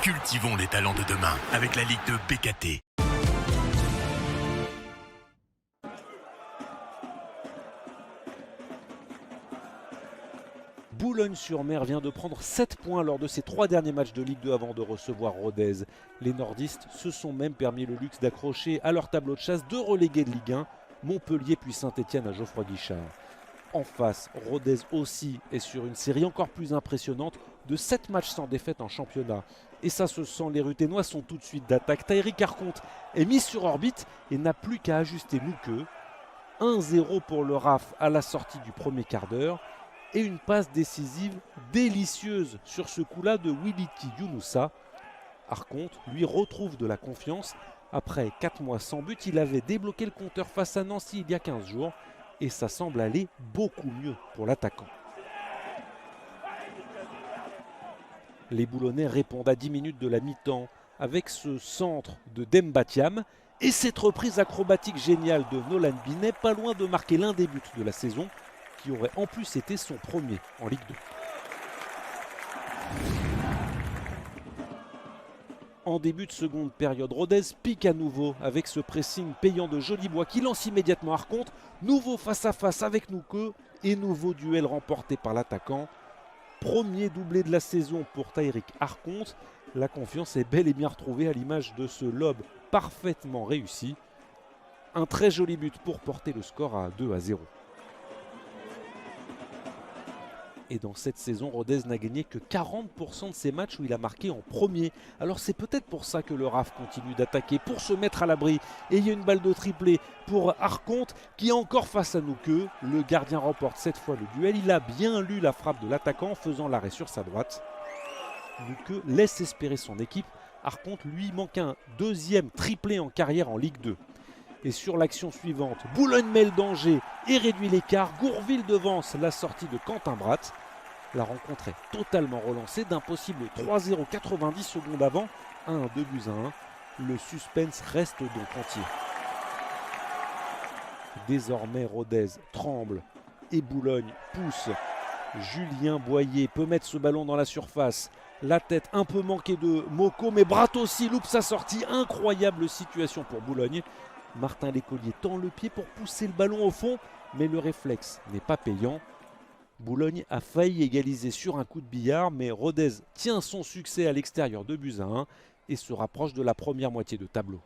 Cultivons les talents de demain avec la Ligue de BKT. Boulogne-sur-Mer vient de prendre 7 points lors de ses 3 derniers matchs de Ligue 2 avant de recevoir Rodez. Les nordistes se sont même permis le luxe d'accrocher à leur tableau de chasse 2 relégués de Ligue 1, Montpellier puis Saint-Etienne à Geoffroy Guichard. En face, Rodez aussi est sur une série encore plus impressionnante de 7 matchs sans défaite en championnat. Et ça se sent, les Ruténois sont tout de suite d'attaque. Taïrik Arconte est mis sur orbite et n'a plus qu'à ajuster Nouqueux. 1-0 pour le RAF à la sortie du premier quart d'heure. Et une passe décisive délicieuse sur ce coup-là de Wiliki Younoussa. Arconte lui retrouve de la confiance. Après 4 mois sans but, il avait débloqué le compteur face à Nancy il y a 15 jours. Et ça semble aller beaucoup mieux pour l'attaquant. Les Boulonnais répondent à 10 minutes de la mi-temps avec ce centre de Demba Thiam et cette reprise acrobatique géniale de Nolan Binet, pas loin de marquer l'un des buts de la saison, qui aurait en plus été son premier en Ligue 2. En début de seconde période, Rodez pique à nouveau avec ce pressing payant de Jolibois qui lance immédiatement Arconte. Nouveau face-à-face avec Nouqueux et nouveau duel remporté par l'attaquant. Premier doublé de la saison pour Taïrik Arconte. La confiance est bel et bien retrouvée à l'image de ce lob parfaitement réussi. Un très joli but pour porter le score à 2-0. Et dans cette saison, Rodez n'a gagné que 40% de ses matchs où il a marqué en premier. Alors c'est peut-être pour ça que le RAF continue d'attaquer, pour se mettre à l'abri. Et il y a une balle de triplé pour Arconte qui est encore face à Nouqueux. Le gardien remporte cette fois le duel. Il a bien lu la frappe de l'attaquant en faisant l'arrêt sur sa droite. Nouqueux laisse espérer son équipe. Arconte lui manque un deuxième triplé en carrière en Ligue 2. Et sur l'action suivante, Boulogne met le danger et réduit l'écart. Gourville devance la sortie de Quentin Bratt. La rencontre est totalement relancée d'un possible 3-0 90 secondes avant, 1-2-1. Le suspense reste donc entier. Désormais, Rodez tremble et Boulogne pousse. Julien Boyer peut mettre ce ballon dans la surface. La tête un peu manquée de Moko, mais Bratt aussi loupe sa sortie. Incroyable situation pour Boulogne. Martin Lécollier tend le pied pour pousser le ballon au fond, mais le réflexe n'est pas payant. Boulogne a failli égaliser sur un coup de billard, mais Rodez tient son succès à l'extérieur de buts à 1 et se rapproche de la première moitié de tableau.